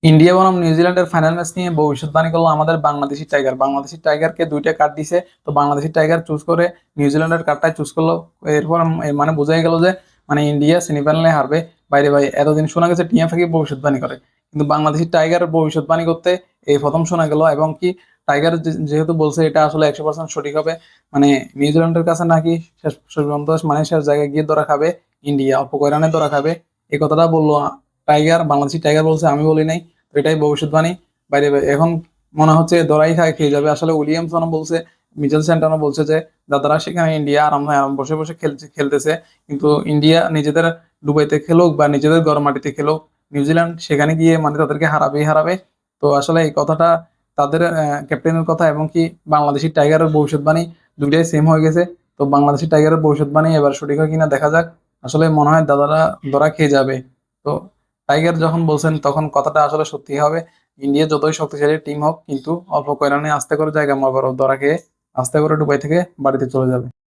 India বনাম নিউজিল্যান্ডের final match নিয়ে ভবিষ্যৎবাণী করলো আমাদের বাংলাদেশি টাইগার। বাংলাদেশি টাইগারকে দুইটা কার্ড দিছে, তো বাংলাদেশি টাইগার চুজ করে নিউজিল্যান্ডের কার্ডটাই চুজ করলো। এরপর মানে বোঝাই গেল যে মানে ইন্ডিয়া সেমিফাইনালে হারবে। বাইরে ভাই এতদিন শোনা গেছে টিয়া ফাঁকি ভবিষ্যৎবাণী করে, কিন্তু বাংলাদেশি টাইগার ভবিষ্যৎবাণী করতে এই প্রথম শোনা গেল। এবং কি টাইগার যেহেতু বলছে এটা আসলে 100% সঠিক হবে, মানে নিউজিল্যান্ডের কাছে নাকি শেষ শেষ পর্যন্ত মানে শেষ জায়গায় গিয়ে ধরা খাবে ইন্ডিয়া, অল্প কয় রানে ধরা খাবে। এই কথাটা বললো টাইগার, বাংলাদেশি টাইগার বলছে, আমি বলি নাই। তো এটাই ভবিষ্যৎবাণী। বাইরে এখন মনে হচ্ছে দরাই খায় খেয়ে যাবে। আসলে উইলিয়ামসনও বলছে, মিচেল স্যান্টনও বলছে যে দাদারা সেখানে ইন্ডিয়া আরাম আরাম বসে বসে খেলতেছে, কিন্তু ইন্ডিয়া নিজেদের দুবাইতে খেলুক বা নিজেদের ঘর মাটিতে খেলুক, নিউজিল্যান্ড সেখানে গিয়ে মানে তাদেরকে হারাবেই হারাবে। তো আসলে এই কথাটা তাদের ক্যাপ্টেনের কথা এবং কি বাংলাদেশি টাইগারের ভবিষ্যৎবাণী দুইটাই সেম হয়ে গেছে। তো বাংলাদেশি টাইগারের ভবিষ্যৎবাণী এবার সঠিক হয় কিনা দেখা যাক। আসলে মনে হয় দাদারা ধরা খেয়ে যাবে। তো টাইগার যখন বলছেন তখন কথাটা আসলে সত্যি হবে। ইন্ডিয়া যতই শক্তিশালী টিম হোক, কিন্তু অল্প কয় রানে আস্তে করে জায়গা মনে করো ধরা খেয়ে আস্তে করে দুবাই থেকে বাড়িতে চলে যাবে।